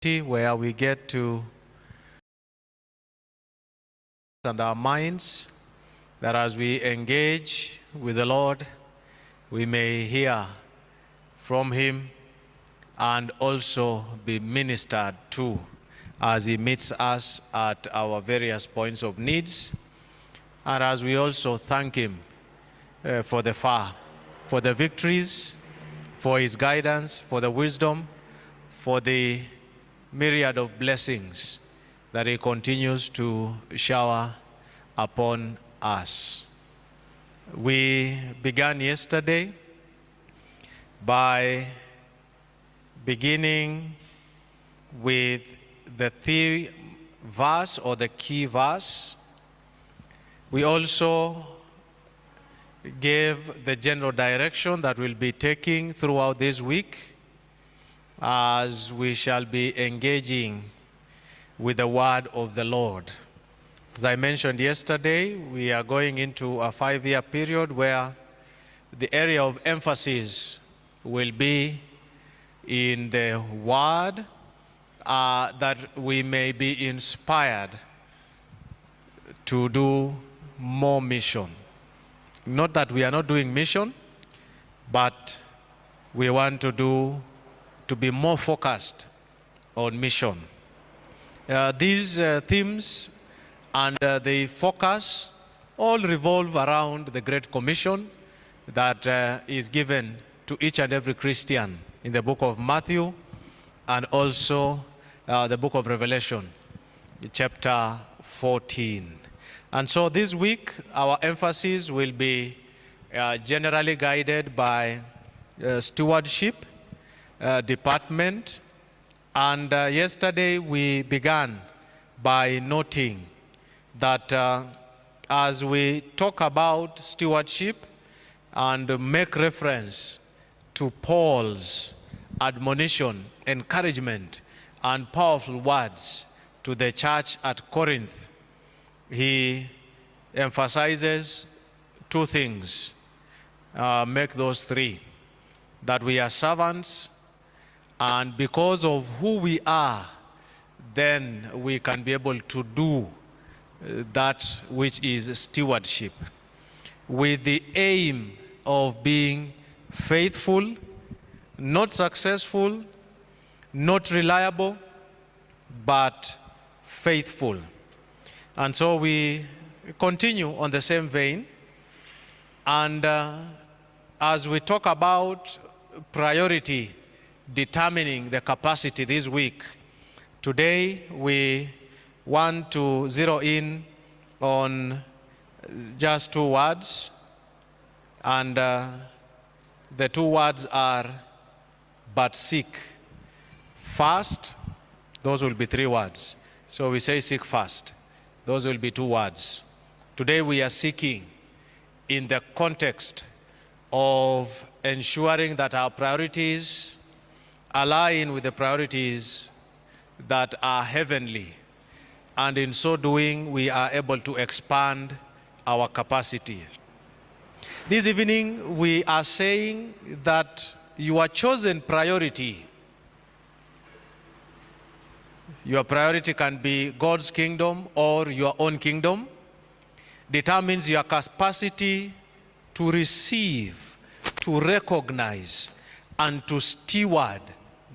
where we get to and our minds, that as we engage with the Lord, we may hear from him and also be ministered to as he meets us at our various points of needs, and as we also thank him for the victories, for his guidance, for the wisdom, for the myriad of blessings that he continues to shower upon us. We began yesterday by beginning with the theme verse or the key verse. We also gave the general direction that we'll be taking throughout this week as we shall be engaging with the word of the Lord. As I mentioned yesterday, we are going into a 5-year period where the area of emphasis will be in the word, that we may be inspired to do more mission. Not that we are not doing mission, but we want to be more focused on mission. These themes and the focus all revolve around the Great Commission that is given to each and every Christian in the book of Matthew and also the book of Revelation, chapter 14. And so this week, our emphasis will be generally guided by stewardship department. And yesterday we began by noting that as we talk about stewardship and make reference to Paul's admonition, encouragement, and powerful words to the church at Corinth, he emphasizes two things. Make those three: that we are servants, and because of who we are, then we can be able to do that which is stewardship, with the aim of being faithful, not successful, not reliable, but faithful. And so we continue on the same vein. And as we talk about priority determining the capacity this week, today we want to zero in on just two words. And the two words are but seek first. Those will be three words. So we say seek first. Those will be two words. Today we are seeking in the context of ensuring that our priorities align with the priorities that are heavenly. And in so doing, we are able to expand our capacity. This evening, we are saying that your chosen priority, your priority can be God's kingdom or your own kingdom, determines your capacity to receive, to recognize, and to steward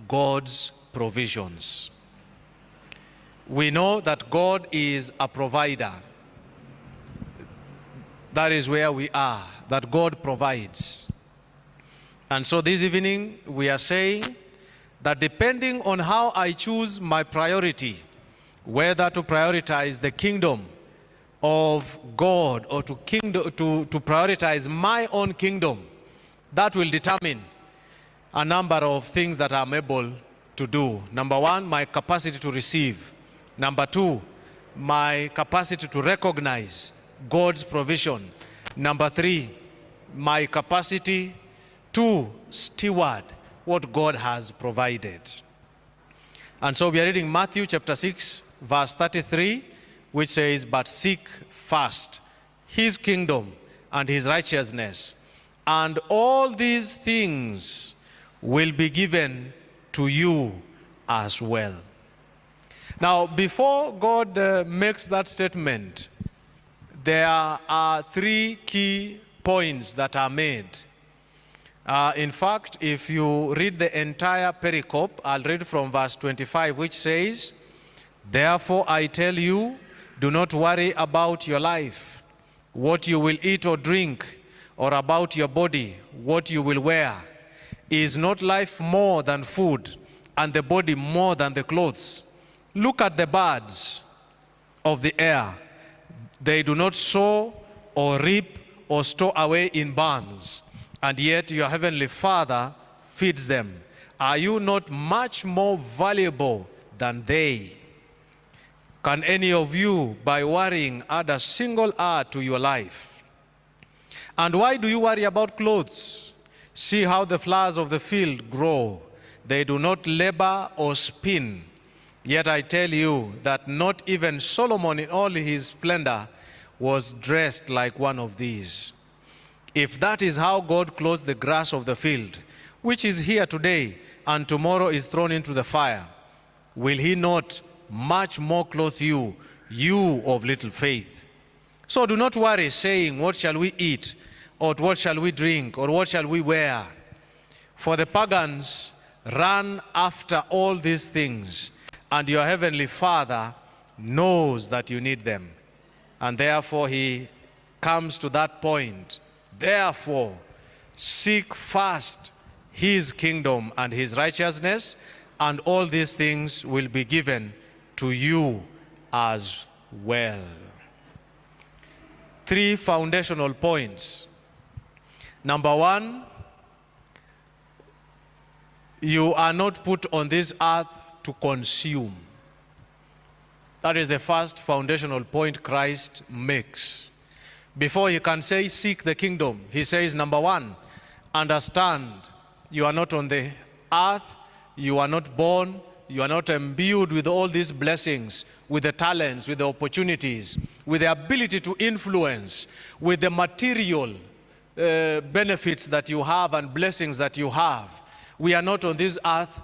God's provisions. We know that God is a provider. That is where we are, that God provides. And so this evening we are saying that depending on how I choose my priority, whether to prioritize the kingdom of God or to prioritize my own kingdom, that will determine a number of things that I'm able to do. Number one, my capacity to receive. Number two, my capacity to recognize God's provision. Number three, my capacity to steward what God has provided. And so we are reading Matthew chapter 6, verse 33, which says, but seek first his kingdom and his righteousness, and all these things will be given to you as well. Now, before God makes that statement, there are three key points that are made. In fact, if you read the entire pericope, I'll read from verse 25, which says, "Therefore I tell you, do not worry about your life, what you will eat or drink, or about your body, what you will wear. Is not life more than food, and the body more than the clothes? Look at the birds of the air. They do not sow or reap or store away in barns, and yet your heavenly Father feeds them. Are you not much more valuable than they? Can any of you, by worrying, add a single hour to your life? And why do you worry about clothes? See how the flowers of the field grow. They do not labor or spin. Yet I tell you that not even Solomon in all his splendor was dressed like one of these. If that is how God clothes the grass of the field, which is here today and tomorrow is thrown into the fire, will he not much more clothe you, you of little faith? So do not worry, saying, what shall we eat? Or what shall we drink? Or what shall we wear? For the pagans run after all these things, and your heavenly Father knows that you need them." And therefore he comes to that point. Therefore, seek first his kingdom and his righteousness, and all these things will be given to you as well. Three foundational points. Number one, you are not put on this earth to consume. That is the first foundational point Christ makes. Before he can say, seek the kingdom, he says, number one, understand you are not on the earth, you are not born, you are not imbued with all these blessings, with the talents, with the opportunities, with the ability to influence, with the material benefits that you have and blessings that you have. We are not on this earth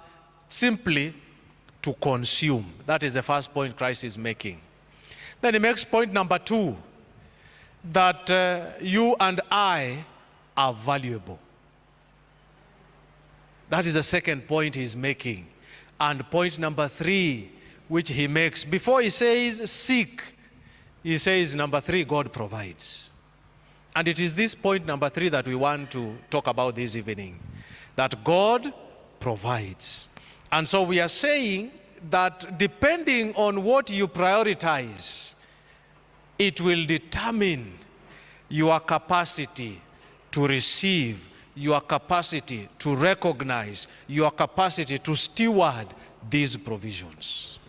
simply to consume. That is the first point Christ is making. Then he makes point number two, that you and I are valuable. That is the second point he's making. And point number three, which he makes, before he says seek, he says number three, God provides. And it is this point number three that we want to talk about this evening, that God provides. And so we are saying that depending on what you prioritize, it will determine your capacity to receive, your capacity to recognize, your capacity to steward these provisions.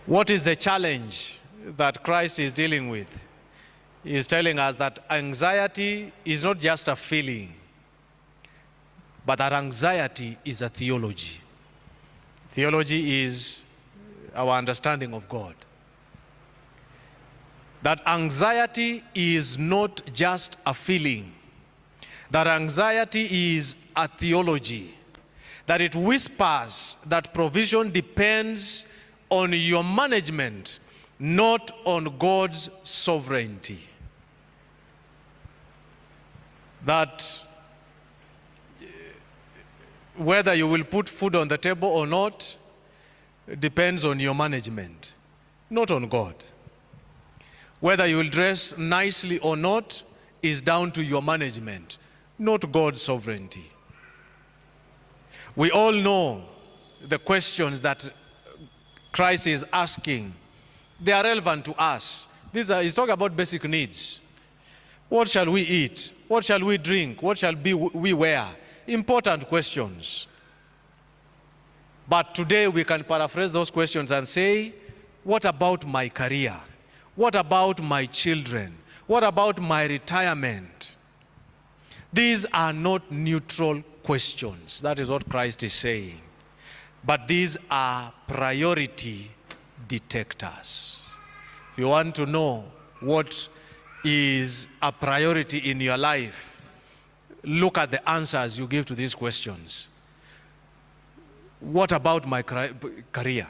What is the challenge that Christ is dealing with? He is telling us that anxiety is not just a feeling, but that anxiety is a theology. Theology is our understanding of God. That anxiety is not just a feeling. That anxiety is a theology. That it whispers that provision depends on your management, not on God's sovereignty. That whether you will put food on the table or not depends on your management, not on God. Whether you will dress nicely or not is down to your management, not God's sovereignty. We all know the questions that Christ is asking. They are relevant to us. He's talking about basic needs. What shall we eat? What shall we drink? What shall we wear? Important questions. But today we can paraphrase those questions and say, what about my career? What about my children? What about my retirement? These are not neutral questions. That is what Christ is saying. But these are priority detectors. If you want to know what is a priority in your life, look at the answers you give to these questions. What about my career?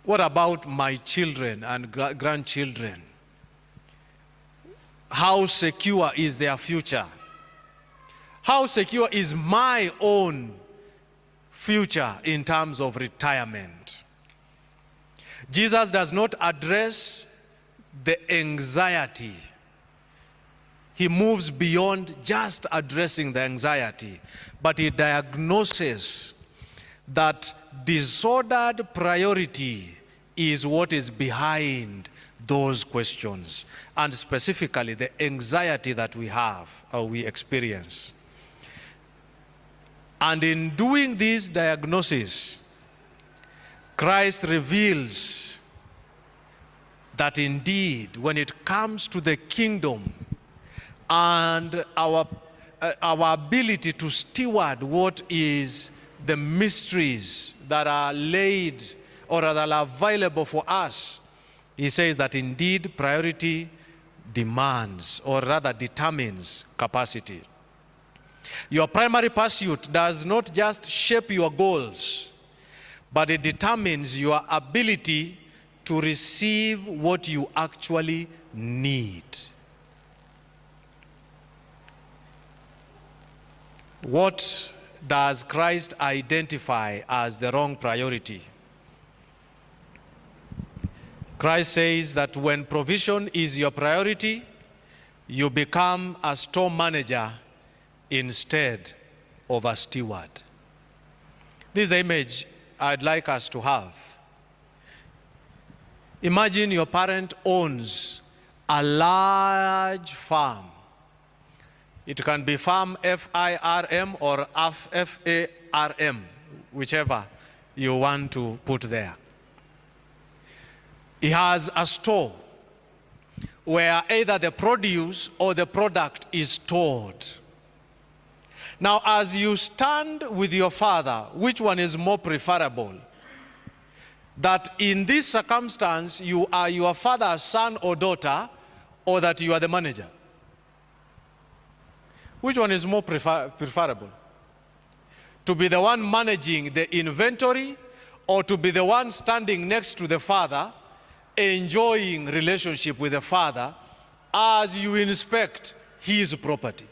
What about my children and grandchildren? How secure is their future? How secure is my own future in terms of retirement? Jesus does not address the anxiety. He moves beyond just addressing the anxiety, but he diagnoses that disordered priority is what is behind those questions, and specifically the anxiety that we have or we experience. And in doing this diagnosis, Christ reveals that indeed, when it comes to the kingdom and our ability to steward what is the mysteries that are laid or that are available for us, he says that indeed priority demands, or rather determines, capacity. Your primary pursuit does not just shape your goals, but it determines your ability to receive what you actually need. What does Christ identify as the wrong priority? Christ says that when provision is your priority, you become a store manager instead of a steward. This is the image I'd like us to have. Imagine your parent owns a large farm. It can be farm F-I-R-M or F-A-R-M, whichever you want to put there. He has a store where either the produce or the product is stored. Now, as you stand with your father, which one is more preferable? That in this circumstance, you are your father's son or daughter, or that you are the manager? Which one is more preferable? To be the one managing the inventory, or to be the one standing next to the father, enjoying relationship with the father as you inspect his property?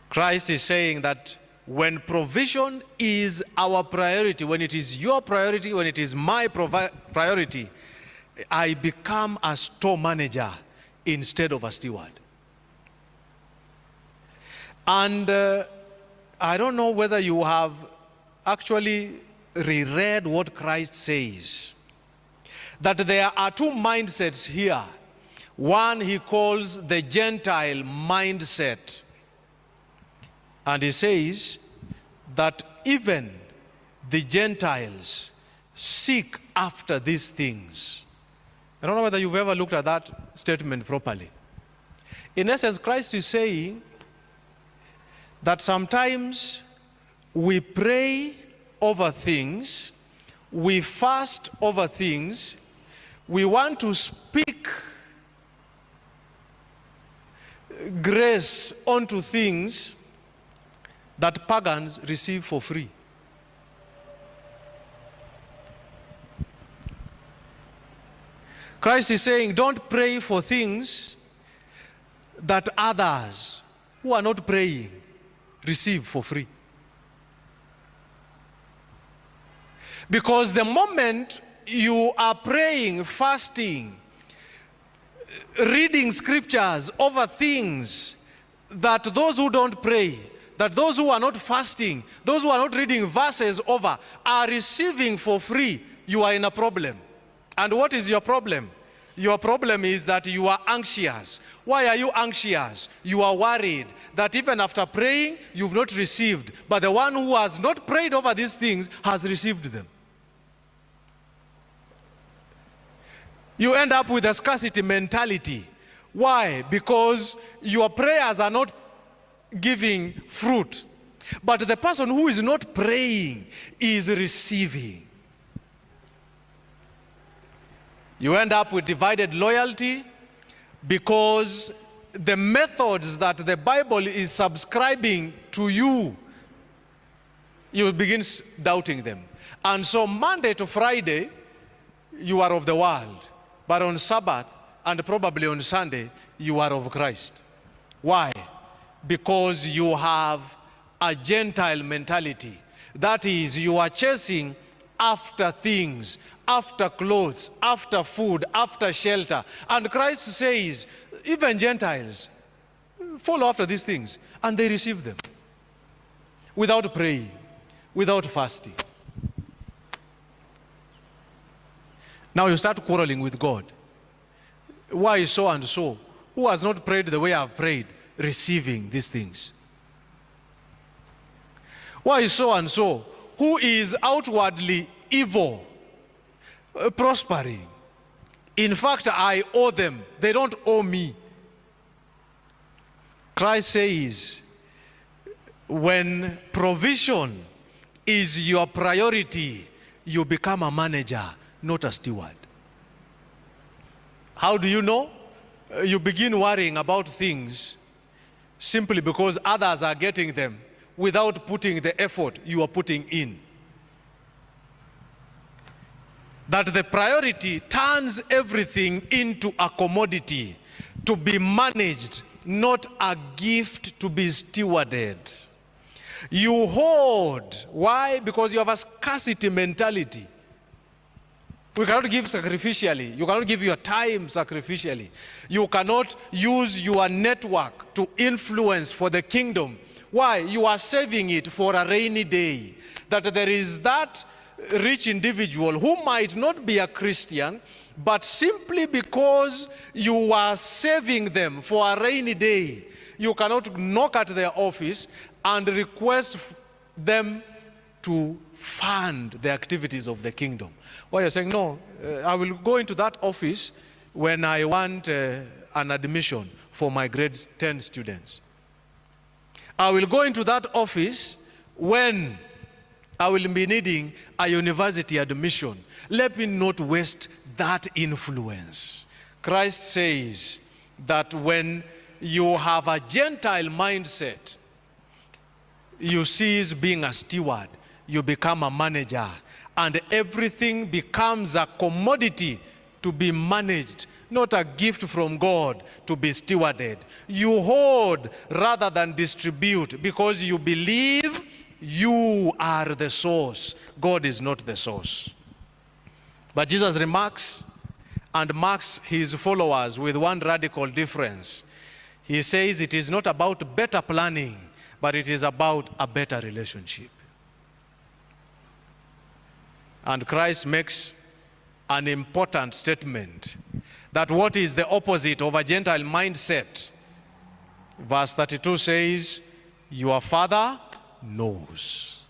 Christ is saying that when provision is our priority, when it is your priority, when it is my priority, I become a store manager instead of a steward. And I don't know whether you have actually reread what Christ says. That there are two mindsets here. One he calls the Gentile mindset. And he says that even the Gentiles seek after these things. I don't know whether you've ever looked at that statement properly. In essence, Christ is saying that sometimes we pray over things, we fast over things, we want to speak grace onto things that pagans receive for free. Christ is saying, don't pray for things that others who are not praying receive for free. Because the moment you are praying, fasting, reading scriptures over things that those who don't pray, that those who are not fasting, those who are not reading verses over, are receiving for free, you are in a problem. And what is your problem? Your problem is that you are anxious. Why are you anxious? You are worried that even after praying, you've not received. But the one who has not prayed over these things has received them. You end up with a scarcity mentality. Why? Because your prayers are not giving fruit. But the person who is not praying is receiving. You end up with divided loyalty because the methods that the Bible is subscribing to you you begin doubting them. And so Monday to Friday, you are of the world. But on Sabbath, and probably on Sunday, you are of Christ. Why? Because you have a Gentile mentality. That is, you are chasing after things, after clothes, after food, after shelter. And Christ says, even Gentiles follow after these things, and they receive them without praying, without fasting. Now you start quarreling with God. Why is so and so, who has not prayed the way I have prayed, receiving these things? Why is so and so, who is outwardly evil, prospering? In fact, I owe them. They don't owe me. Christ says, when provision is your priority, you become a manager, not a steward. How do you know? You begin worrying about things simply because others are getting them without putting the effort you are putting in. That the priority turns everything into a commodity to be managed, not a gift to be stewarded. You hoard. Why? Because you have a scarcity mentality. We cannot give sacrificially. You cannot give your time sacrificially. You cannot use your network to influence for the kingdom. Why? You are saving it for a rainy day. That there is that rich individual who might not be a Christian, but simply because you are saving them for a rainy day, you cannot knock at their office and request them to fund the activities of the kingdom. Why you're saying, no, I will go into that office when I want an admission for my grade 10 students. I will go into that office when I will be needing a university admission. Let me not waste that influence. Christ says that when you have a Gentile mindset, you cease being a steward, you become a manager, and everything becomes a commodity to be managed, not a gift from God to be stewarded. You hoard rather than distribute because you believe you are the source. God is not the source. But Jesus remarks and marks his followers with one radical difference. He says it is not about better planning, but it is about a better relationship. And Christ makes an important statement that what is the opposite of a Gentile mindset? Verse 32 says, your Father knows.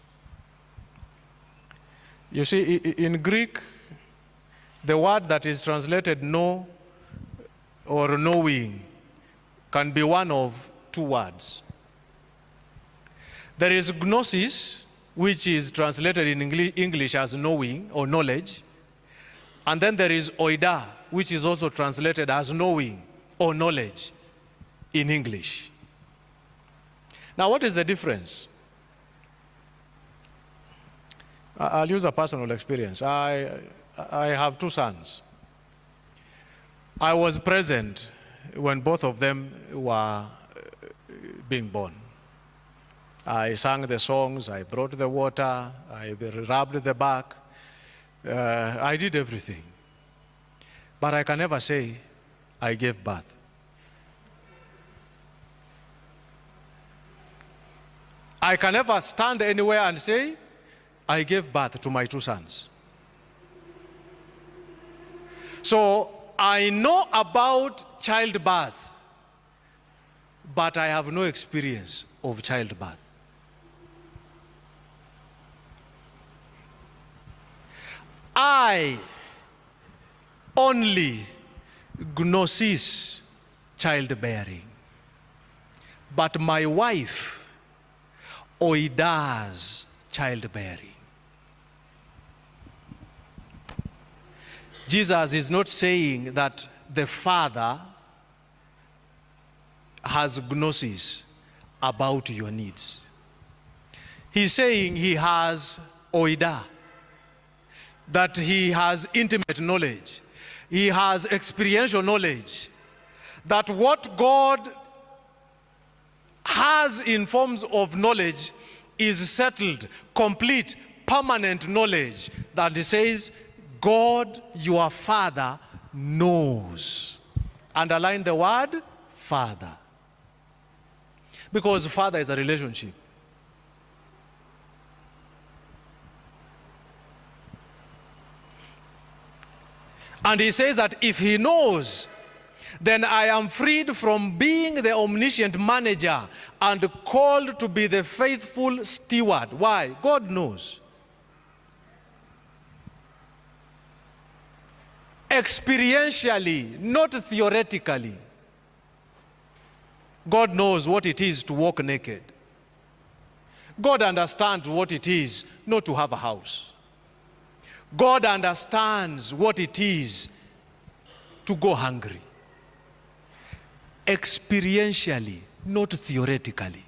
You see, in Greek, the word that is translated know or knowing can be one of two words. There is gnosis, which is translated in English as knowing or knowledge. And then there is oida, which is also translated as knowing or knowledge in English. Now, what is the difference? I'll use a personal experience. I have two sons. I was present when both of them were being born. I sang the songs, I brought the water, I rubbed the back. I did everything. But I can never say I gave birth. I can never stand anywhere and say I gave birth to my two sons. So I know about childbirth, but I have no experience of childbirth. I only gnosis childbearing, but my wife oidas childbearing. Jesus is not saying that the Father has gnosis about your needs. He's saying he has oida, that he has intimate knowledge. He has experiential knowledge. That what God has in forms of knowledge is settled, complete, permanent knowledge. That he says, God, your Father, knows. Underline the word Father. Because Father is a relationship. And he says that if he knows, then I am freed from being the omniscient manager and called to be the faithful steward. Why? God knows. Experientially, not theoretically. God knows what it is to walk naked. God understands what it is not to have a house. God understands what it is to go hungry. Experientially, not theoretically.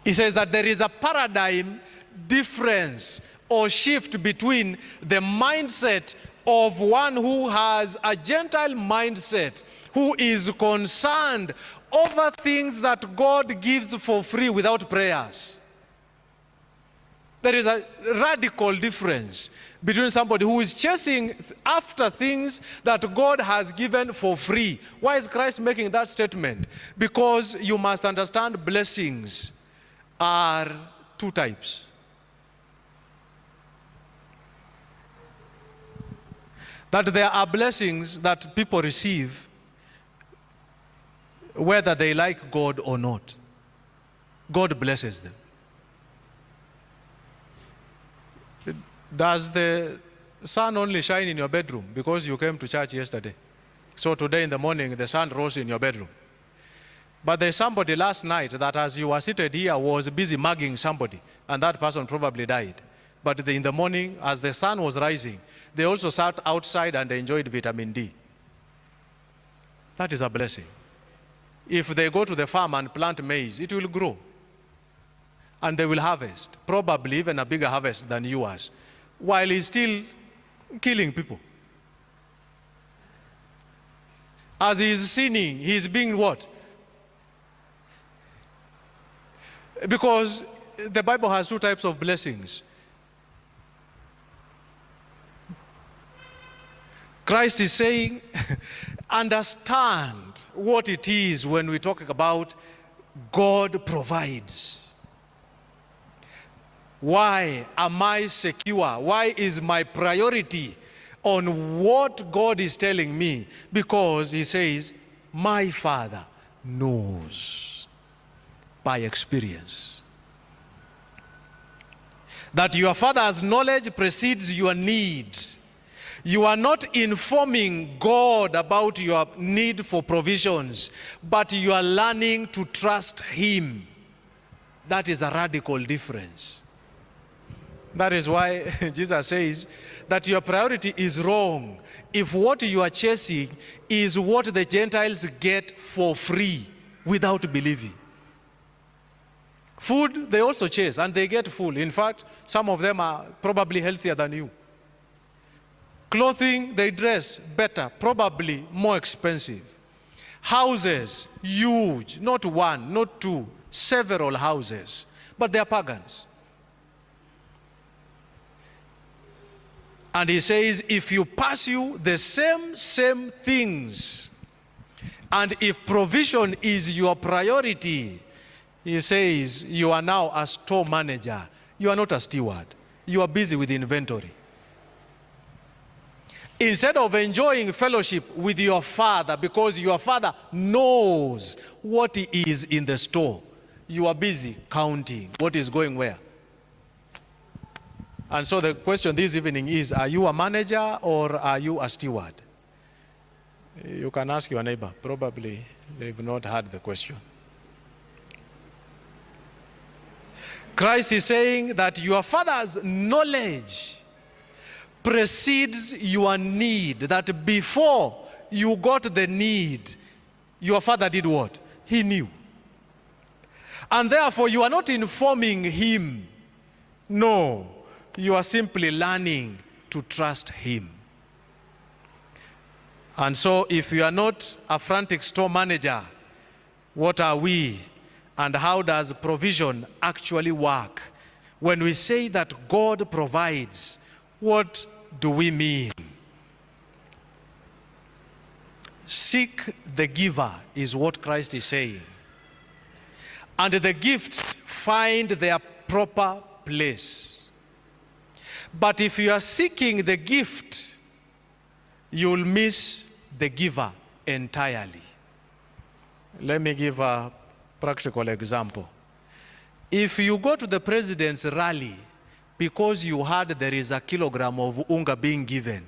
He says that there is a paradigm difference or shift between the mindset of one who has a Gentile mindset, who is concerned over things that God gives for free without prayers. There is a radical difference between somebody who is chasing after things that God has given for free. Why is Christ making that statement? Because you must understand blessings are two types. That there are blessings that people receive whether they like God or not. God blesses them. Does the sun only shine in your bedroom because you came to church yesterday? So today in the morning the sun rose in your bedroom. But there's somebody last night that as you were seated here was busy mugging somebody, and that person probably died. But in the morning as the sun was rising, they also sat outside and enjoyed vitamin D. That is a blessing. If they go to the farm and plant maize, it will grow. And they will harvest, probably even a bigger harvest than yours, while he's still killing people. As he is sinning, he is being what? Because the Bible has two types of blessings. Christ is saying, understand what it is when we talk about God provides. Why am I secure? Why is my priority on what God is telling me? Because he says, my Father knows by experience. That your Father's knowledge precedes your need. You are not informing God about your need for provisions, but you are learning to trust him. That is a radical difference. That is why Jesus says that your priority is wrong if what you are chasing is what the Gentiles get for free without believing. Food, they also chase and they get full. In fact, some of them are probably healthier than you. Clothing, they dress better, probably more expensive. Houses, huge, not one, not two, several houses, but they are pagans. And he says, if you pursue the same things, and if provision is your priority, he says, you are now a store manager. You are not a steward. You are busy with inventory. Instead of enjoying fellowship with your Father, because your Father knows what is in the store, you are busy counting what is going where. And so the question this evening is, are you a manager or are you a steward? You can ask your neighbor. Probably they've not heard the question. Christ is saying that your Father's knowledge precedes your need, that before you got the need, Your father did what? He knew. And therefore, you are not informing him. No, you are simply learning to trust him. And so, if you are not a frantic store manager, what are we? And how does provision actually work? When we say that God provides, what do we mean? Seek the giver is what Christ is saying. And the gifts find their proper place. But if you are seeking the gift, you'll miss the giver entirely. Let me give a practical example. If you go to the president's rally because you heard there is a kilogram of unga being given,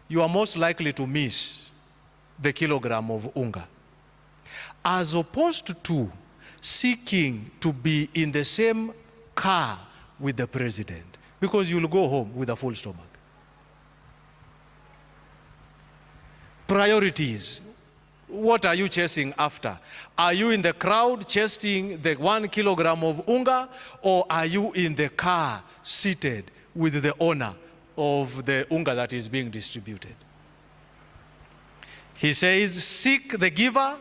you are most likely to miss the kilogram of unga. As opposed to seeking to be in the same car with the president, because you'll go home with a full stomach. Priorities. What are you chasing after? Are you in the crowd chasing the 1 kilogram of unga, or are you in the car seated with the owner of the unga that is being distributed? He says, seek the giver,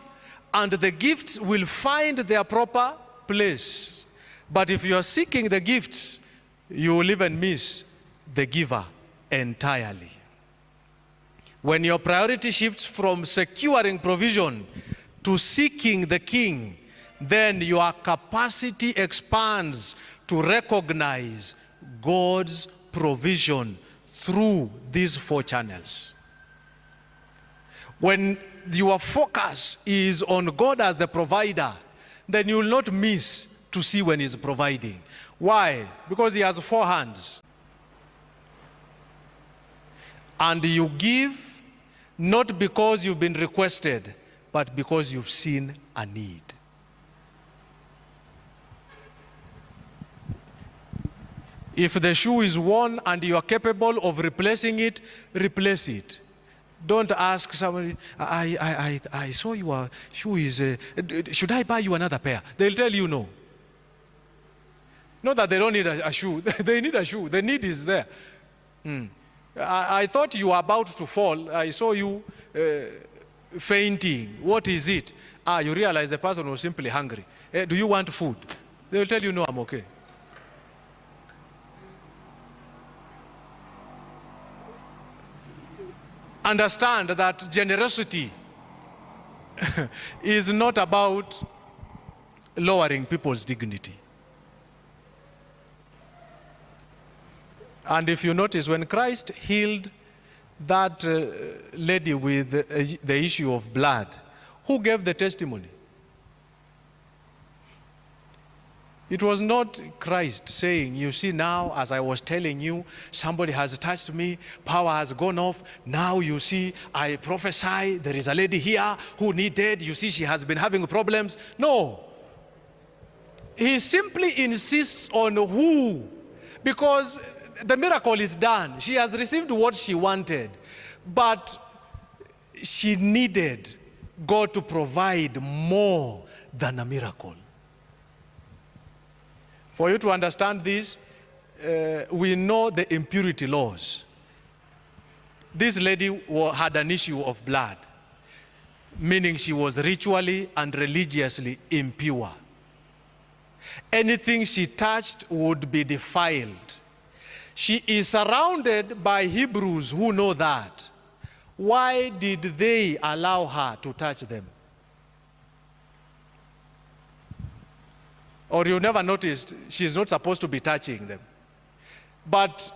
and the gifts will find their proper place. But if you are seeking the gifts, you will even miss the giver entirely. When your priority shifts from securing provision to seeking the king, then your capacity expands to recognize God's provision through these 4 channels. When your focus is on God as the provider, then you will not miss to see when he's providing. Why? Because he has 4 hands. And you give not because you've been requested, but because you've seen a need. If the shoe is worn and you are capable of replacing it, replace it. Don't ask somebody, I saw your shoe is, should I buy you another pair? They'll tell you no. Not that they don't need a shoe. They need a shoe. The need is there. I thought you were about to fall. I saw you fainting. What is it? You realize the person was simply hungry. Do you want food? They'll tell you, no, I'm okay. Understand that generosity is not about lowering people's dignity. And if you notice, when Christ healed that lady with the issue of blood, who gave the testimony? It was not Christ saying, you see now, as I was telling you, somebody has touched me, power has gone off. Now you see, I prophesy, there is a lady here who needed, you see she has been having problems. No. He simply insists on who, because the miracle is done. She has received what she wanted, but she needed God to provide more than a miracle. For you to understand this, we know the impurity laws. This lady had an issue of blood, meaning she was ritually and religiously impure. Anything she touched would be defiled. She is surrounded by Hebrews who know that. Why did they allow her to touch them? Or you never noticed, she's not supposed to be touching them. But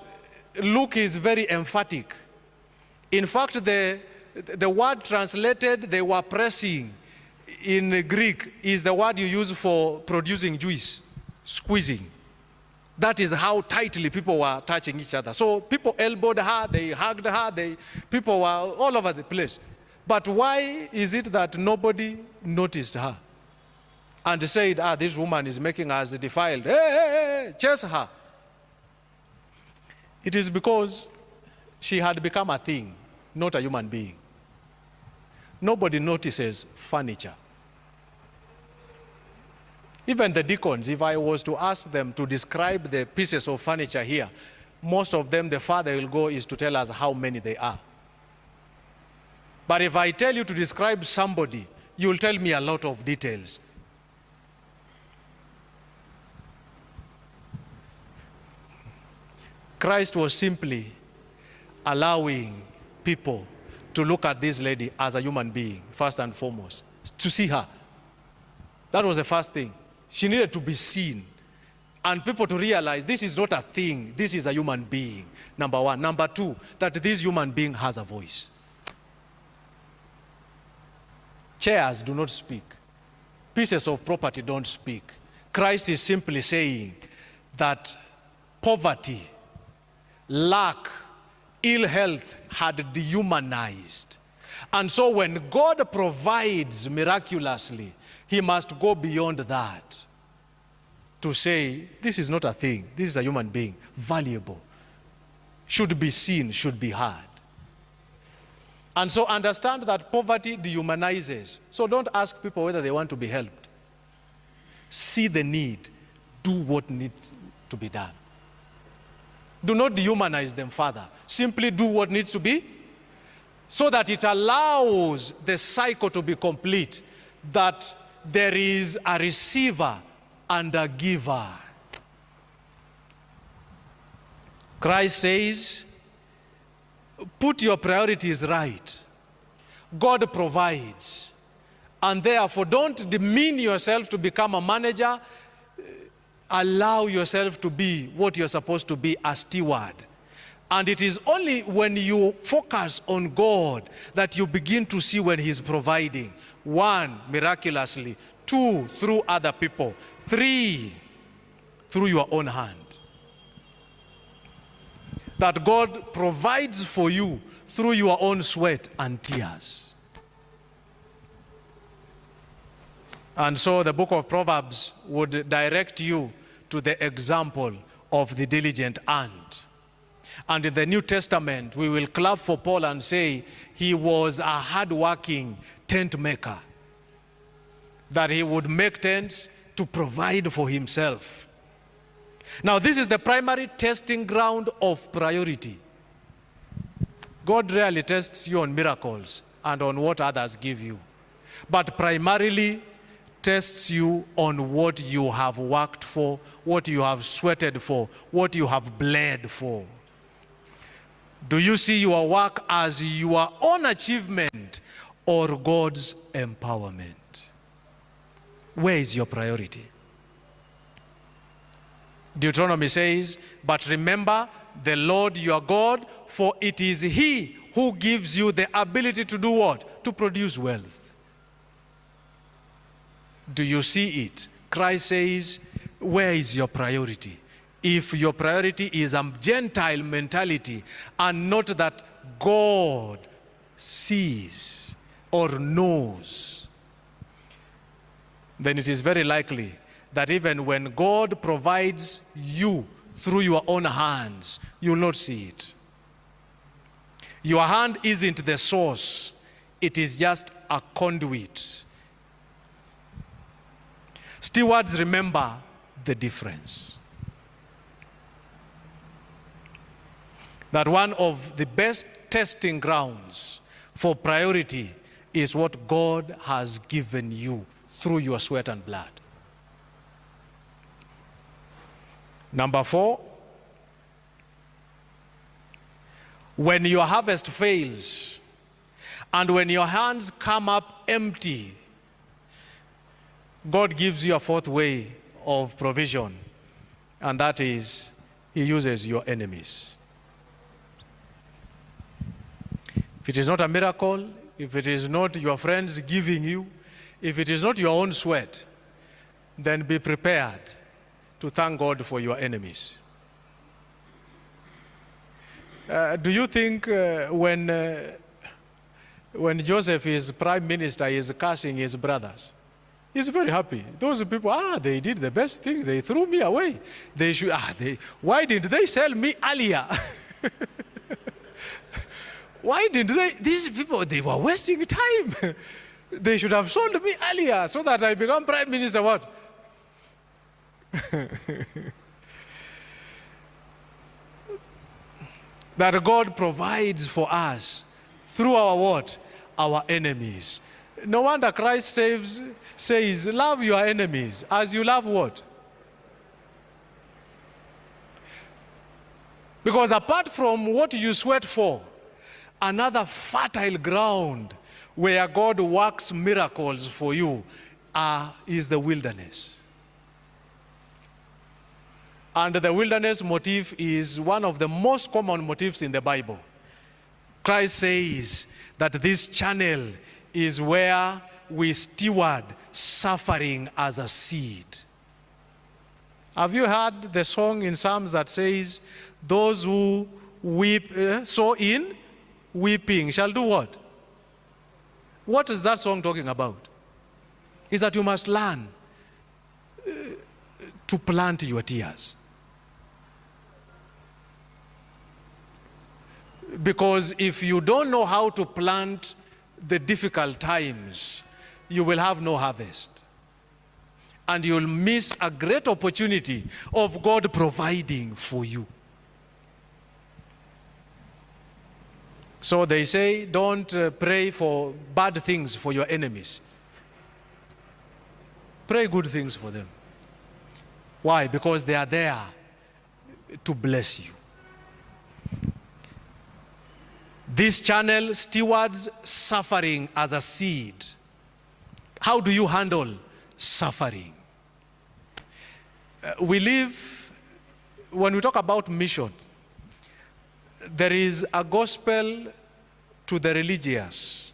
Luke is very emphatic. In fact, the word translated, they were pressing, in Greek, is the word you use for producing juice, squeezing. That is how tightly people were touching each other. So people elbowed her, they hugged her, people were all over the place. But why is it that nobody noticed her and said, this woman is making us defiled. Hey, chase her. It is because she had become a thing, not a human being. nobody notices furniture. Even the deacons, if I was to ask them to describe the pieces of furniture here, most of them, the farther will go is to tell us how many they are. But if I tell you to describe somebody, you'll tell me a lot of details. Christ was simply allowing people to look at this lady as a human being, first and foremost, to see her. That was the first thing. She needed to be seen. And people to realize this is not a thing, this is a human being, number one. Number two, that this human being has a voice. Chairs do not speak. Pieces of property don't speak. Christ is simply saying that poverty, lack, ill health had dehumanized. And so when God provides miraculously, he must go beyond that to say, this is not a thing, this is a human being, valuable, should be seen, should be heard. And so understand that poverty dehumanizes. So don't ask people whether they want to be helped. See the need, do what needs to be done. Do not dehumanize them further. Simply do what needs to be, so that it allows the cycle to be complete, that there is a receiver and a giver. Christ says, put your priorities right. God provides. And therefore, don't demean yourself to become a manager. Allow yourself to be what you're supposed to be, a steward. And it is only when you focus on God that you begin to see when he's providing. One, miraculously. Two, through other people. Three, through your own hand. That God provides for you through your own sweat and tears. And so the book of Proverbs would direct you to the example of the diligent ant. And in the New Testament, we will clap for Paul and say he was a hard-working tent maker. That he would make tents to provide for himself. Now, this is the primary testing ground of priority. God rarely tests you on miracles and on what others give you, but primarily tests you on what you have worked for, what you have sweated for, what you have bled for. Do you see your work as your own achievement or God's empowerment? Where is your priority? Deuteronomy says, but remember the Lord your God, for it is he who gives you the ability to do what? To produce wealth. Do you see it? Christ says, where is your priority? If your priority is a Gentile mentality and not that God sees or knows, then it is very likely that even when God provides you through your own hands, you will not see it. Your hand isn't the source, it is just a conduit. Stewards remember the difference. That one of the best testing grounds for priority is what God has given you through your sweat and blood. Number 4, when your harvest fails and when your hands come up empty, God gives you a fourth way of provision, and that is he uses your enemies. If it is not a miracle, if it is not your friends giving you, if it is not your own sweat, then be prepared to thank God for your enemies. Do you think when Joseph is prime minister, he is cursing his brothers? He's very happy. Those people, they did the best thing. They threw me away. They should, why didn't they sell me earlier? Why didn't these people, they were wasting time. They should have sold me earlier so that I become prime minister. What? That God provides for us through our what? Our enemies. No wonder Christ says, love your enemies as you love what? Because apart from what you sweat for, another fertile ground where God works miracles for you is the wilderness. And the wilderness motif is one of the most common motifs in the Bible. Christ says that this channel is where we steward suffering as a seed. Have you heard the song in Psalms that says, those who weep, sow in weeping shall do what? What is that song talking about? Is that you must learn to plant your tears. Because if you don't know how to plant the difficult times, you will have no harvest. And you'll miss a great opportunity of God providing for you. So they say, don't pray for bad things for your enemies. Pray good things for them. Why? Because they are there to bless you. This channel stewards suffering as a seed. How do you handle suffering? We live, when we talk about mission, there is a gospel to the religious.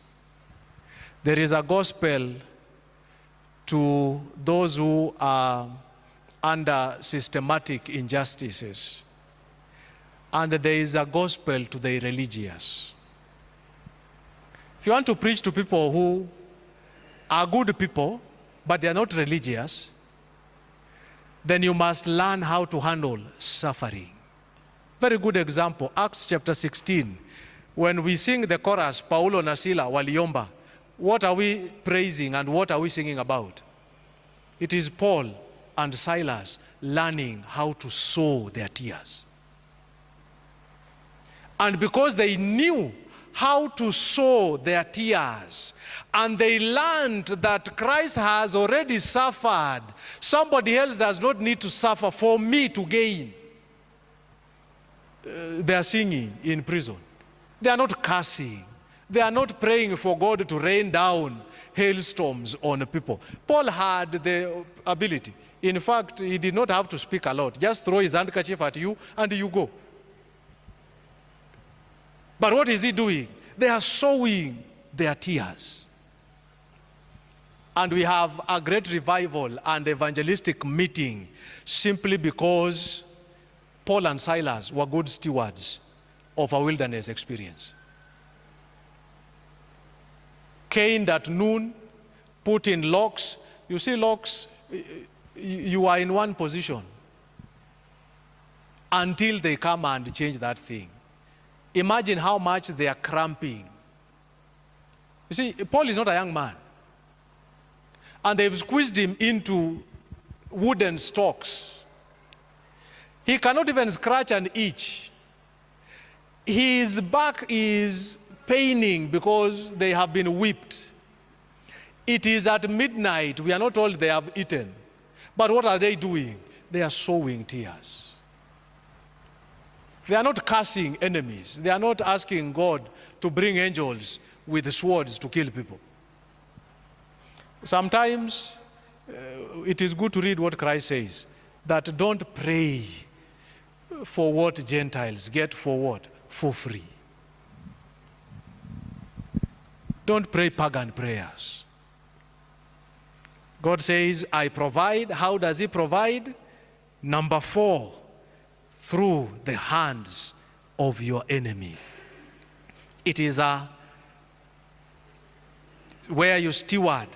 There is a gospel to those who are under systematic injustices. And there is a gospel to the irreligious. If you want to preach to people who are good people, but they are not religious, then you must learn how to handle suffering. Very good example, Acts chapter 16. When we sing the chorus, Paulo na Sila waliomba, what are we praising and what are we singing about? It is Paul and Silas learning how to sow their tears. And because they knew how to sow their tears, and they learned that Christ has already suffered, somebody else does not need to suffer for me to gain. They are singing in prison. They are not cursing. They are not praying for God to rain down hailstorms on people. Paul had the ability. In fact, he did not have to speak a lot. Just throw his handkerchief at you and you go. But what is he doing? They are sowing their tears. And we have a great revival and evangelistic meeting simply because Paul and Silas were good stewards of a wilderness experience. Caned at noon, put in locks. You see locks, you are in one position until they come and change that thing. Imagine how much they are cramping. You see, Paul is not a young man. And they've squeezed him into wooden stocks. He cannot even scratch an itch. His back is paining because they have been whipped. It is at midnight. We are not told they have eaten. But what are they doing? They are sowing tears. They are not cursing enemies. They are not asking God to bring angels with swords to kill people. Sometimes it is good to read what Christ says, that don't pray for what Gentiles get for what? For free. Don't pray pagan prayers. God says, I provide. How does he provide? Number 4, through the hands of your enemy. It is where you steward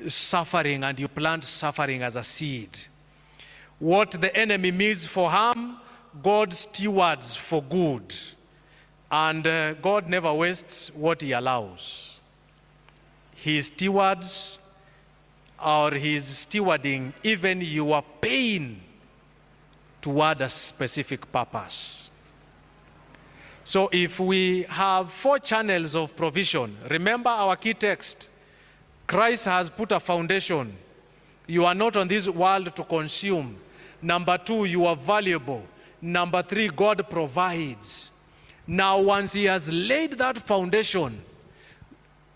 suffering and you plant suffering as a seed. What the enemy means for harm, God stewards for good. And God never wastes what he allows. He stewards, or he's stewarding even your pain toward a specific purpose. So if we have 4 channels of provision, remember our key text, Christ has put a foundation. You are not on this world to consume. Number 2, you are valuable. Number 3, God provides. Now, once he has laid that foundation,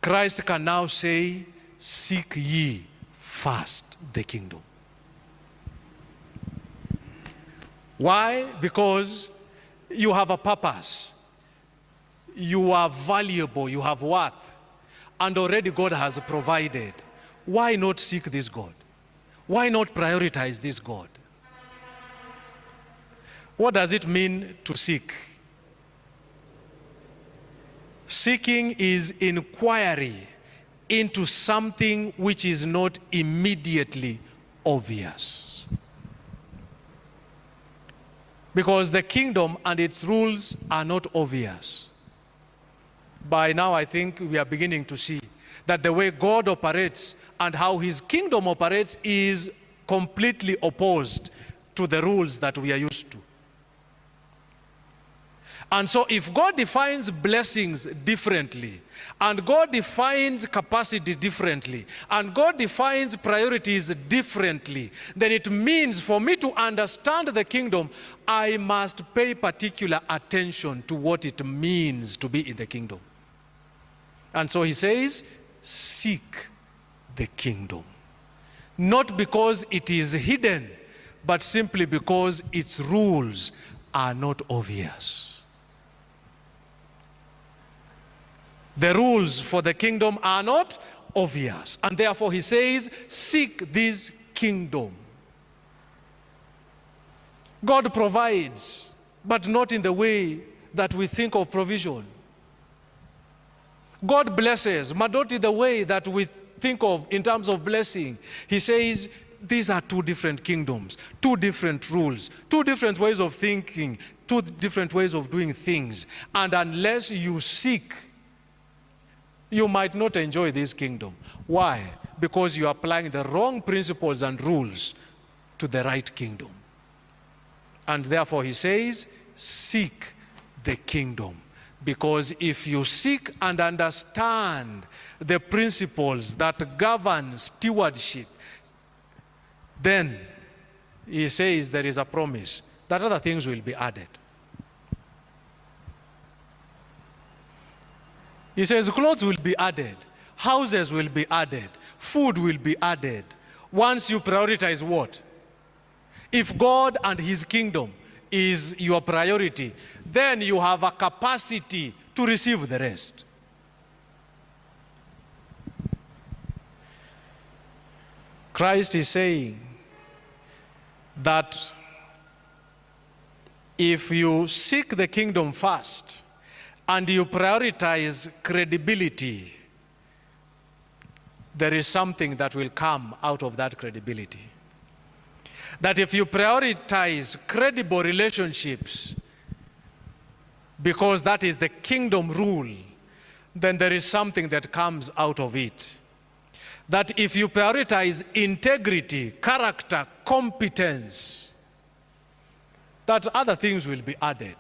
Christ can now say, seek ye first the kingdom. Why? Because you have a purpose. You are valuable, you have worth, and already God has provided. Why not seek this God? Why not prioritize this God? What does it mean to seek? Seeking is inquiry into something which is not immediately obvious. Because the kingdom and its rules are not obvious. By now, I think we are beginning to see that the way God operates and how his kingdom operates is completely opposed to the rules that we are used to. And so if God defines blessings differently, and God defines capacity differently, and God defines priorities differently, then it means for me to understand the kingdom, I must pay particular attention to what it means to be in the kingdom. And so he says, seek the kingdom. Not because it is hidden, but simply because its rules are not obvious. The rules for the kingdom are not obvious. And therefore he says, seek this kingdom. God provides, but not in the way that we think of provision. God blesses, but not in the way that we think of in terms of blessing. He says, these are 2 different kingdoms, 2 different rules, 2 different ways of thinking, 2 different ways of doing things. And unless you seek, you might not enjoy this kingdom. Why? Because you are applying the wrong principles and rules to the right kingdom. And therefore he says, seek the kingdom. Because if you seek and understand the principles that govern stewardship, then he says there is a promise that other things will be added. He says clothes will be added, houses will be added, food will be added. Once you prioritize what? If God and his kingdom is your priority, then you have a capacity to receive the rest. Christ is saying that if you seek the kingdom first and you prioritize credibility, there is something that will come out of that credibility. That if you prioritize credible relationships, because that is the kingdom rule, then there is something that comes out of it. That if you prioritize integrity, character, competence, that other things will be added.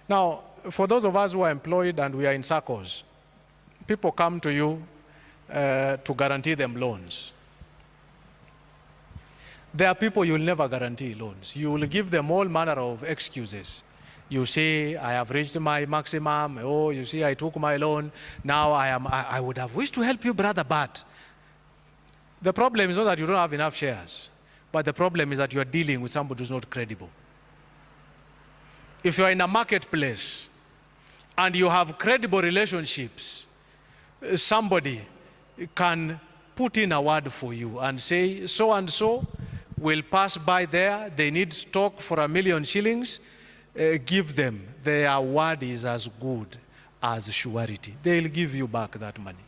Now, for those of us who are employed and we are in circles, people come to you to guarantee them loans. There are people you will never guarantee loans. You will give them all manner of excuses. You say, I have reached my maximum. Oh, you see, I took my loan. Now I would have wished to help you, brother, but the problem is not that you don't have enough shares, but the problem is that you are dealing with somebody who's not credible. If you are in a marketplace and you have credible relationships, somebody can put in a word for you and say, so and so will pass by there, they need stock for 1 million shillings, give them. Their word is as good as surety. They'll give you back that money.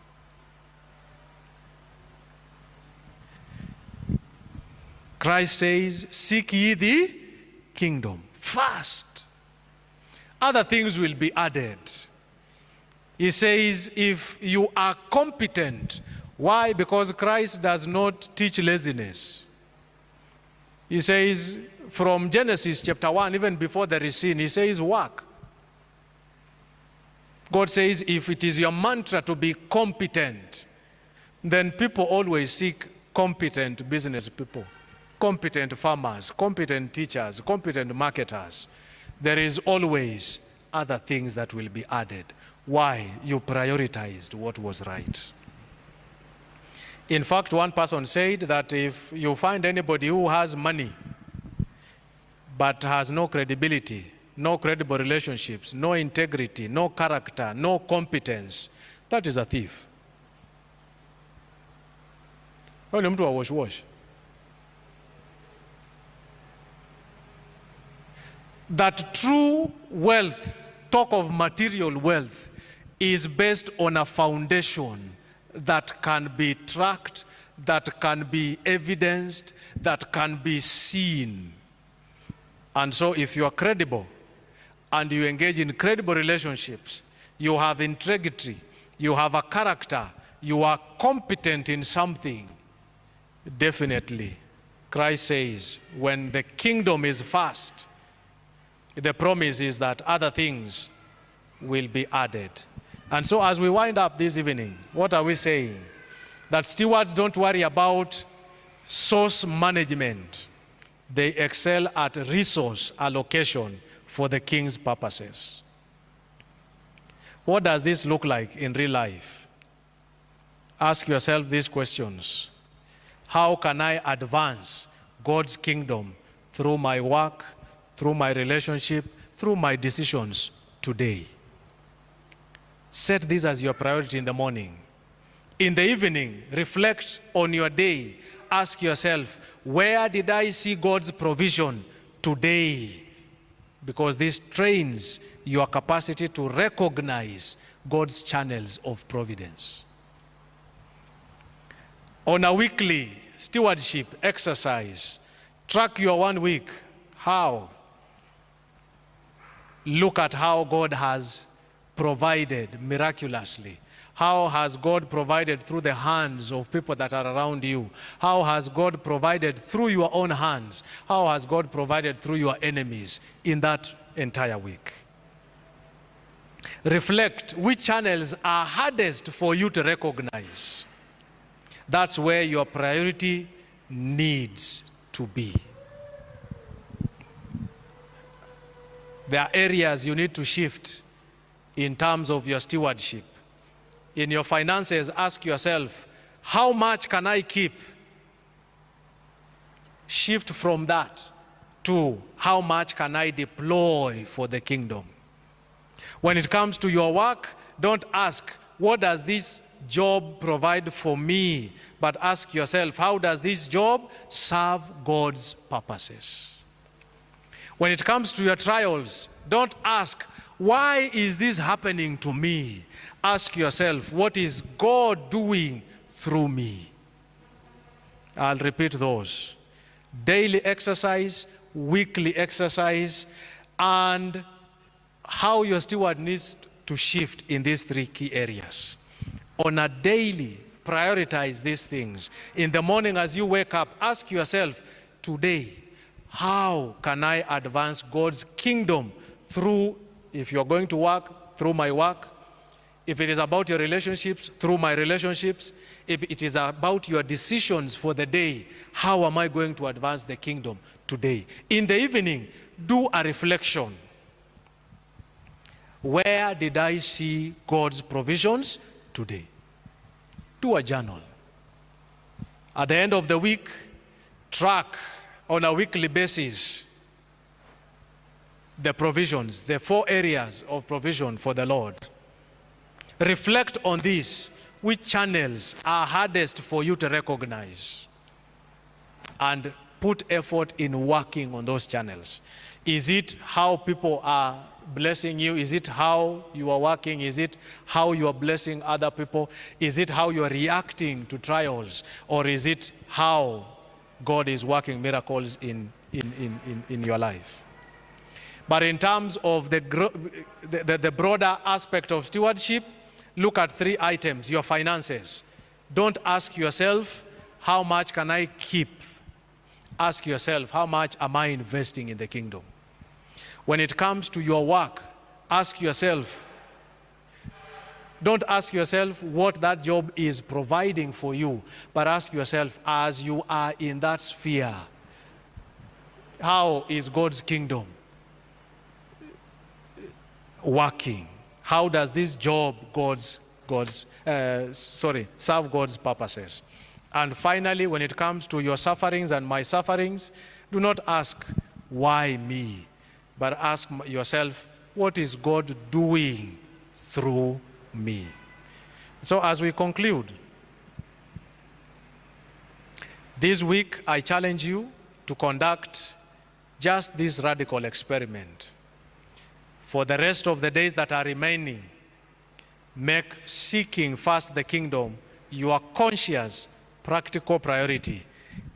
Christ says, seek ye the kingdom first. other things will be added. He says, if you are competent, why? Because Christ does not teach laziness. He says, from Genesis chapter 1, even before there is sin, he says, work. God says, if it is your mantra to be competent, then people always seek competent business people, competent farmers, competent teachers, competent marketers. There is always other things that will be added. Why? You prioritized what was right. In fact, one person said that if you find anybody who has money but has no credibility, no credible relationships, no integrity, no character, no competence, that is a thief. That true wealth, talk of material wealth, is based on a foundation that can be tracked, that can be evidenced, that can be seen. And so if you are credible and you engage in credible relationships, you have integrity, you have a character, you are competent in something, definitely, Christ says, when the kingdom is first, the promise is that other things will be added. And so as we wind up this evening, what are we saying? That stewards don't worry about source management. They excel at resource allocation for the king's purposes. What does this look like in real life? Ask yourself these questions. How can I advance God's kingdom through my work, through my relationship, through my decisions today? Set this as your priority in the morning. In the evening, reflect on your day. Ask yourself, where did I see God's provision today? Because this trains your capacity to recognize God's channels of providence. On a weekly stewardship exercise, track your 1 week. How? Look at how God has provided miraculously. How has God provided through the hands of people that are around you? How has God provided through your own hands? How has God provided through your enemies in that entire week? Reflect which channels are hardest for you to recognize. That's where your priority needs to be. There are areas you need to shift in terms of your stewardship. In your finances, ask yourself, how much can I keep? Shift from that to how much can I deploy for the kingdom? When it comes to your work, don't ask, what does this job provide for me? But ask yourself, how does this job serve God's purposes? When it comes to your trials, don't ask, why is this happening to me? Ask yourself, what is God doing through me? I'll repeat those. Daily exercise, weekly exercise, and how your steward needs to shift in these 3 key areas. On a daily, prioritize these things. In the morning as you wake up, ask yourself, today, how can I advance God's kingdom through, if you're going to work, through my work? If it is about your relationships, through my relationships. If it is about your decisions for the day, how am I going to advance the kingdom today? In the evening, do a reflection. Where did I see God's provisions today? Do a journal. At the end of the week, track on a weekly basis the provisions, the 4 areas of provision for the Lord. Reflect on this. Which channels are hardest for you to recognize? And put effort in working on those channels. Is it how people are blessing you? Is it how you are working? Is it how you are blessing other people? Is it how you are reacting to trials? Or is it how God is working miracles in your life? But in terms of the broader aspect of stewardship, look at 3 items. Your finances. Don't ask yourself, how much can I keep? Ask yourself, how much am I investing in the kingdom? When it comes to your work, ask yourself, don't ask yourself what that job is providing for you, but ask yourself, as you are in that sphere, how is God's kingdom working? How does this job serve God's purposes? And finally, when it comes to your sufferings and my sufferings, do not ask, why me? But ask yourself, what is God doing through me? So as we conclude, this week I challenge you to conduct just this radical experiment. For the rest of the days that are remaining, make seeking first the kingdom your conscious, practical priority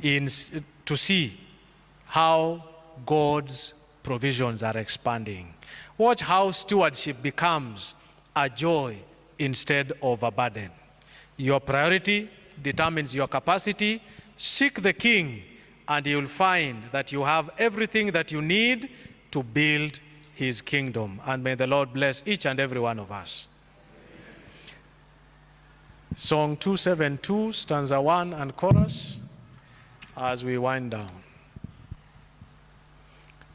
to see how God's provisions are expanding. Watch how stewardship becomes a joy instead of a burden. Your priority determines your capacity. Seek the King, and you will find that you have everything that you need to build his kingdom. And may the Lord bless each and every one of us. Song 272, stanza 1 and chorus, as we wind down.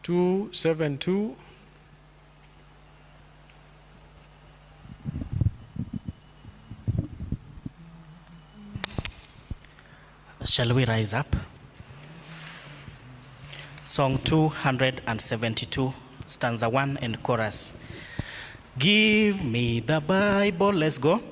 272. Shall we rise up? Song 272, stanza 1 and chorus. Give me the Bible, let's go.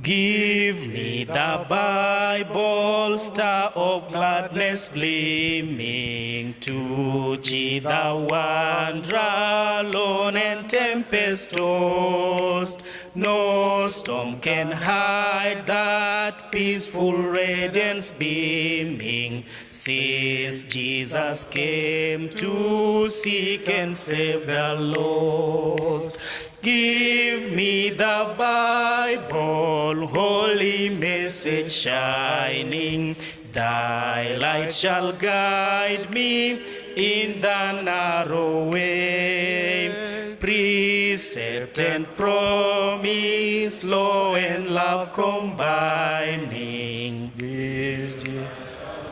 Give me the Bible, star of gladness gleaming, to cheat the wanderer, lone and tempest tossed. No storm can hide that peaceful radiance beaming, since Jesus came to seek and save the lost. Give me the Bible, holy message shining. Thy light shall guide me in the narrow way. Precept and promise, law and love combining.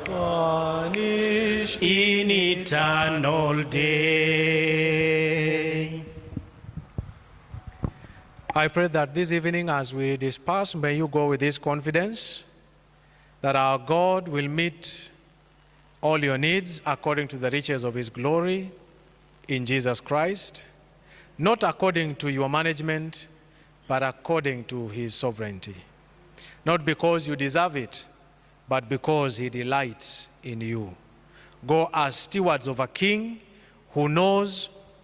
Punish in eternal day. I pray that this evening as we disperse, may you go with this confidence that our God will meet all your needs according to the riches of his glory in Jesus Christ, not according to your management, but according to his sovereignty. Not because you deserve it, but because he delights in you. Go as stewards of a king who knows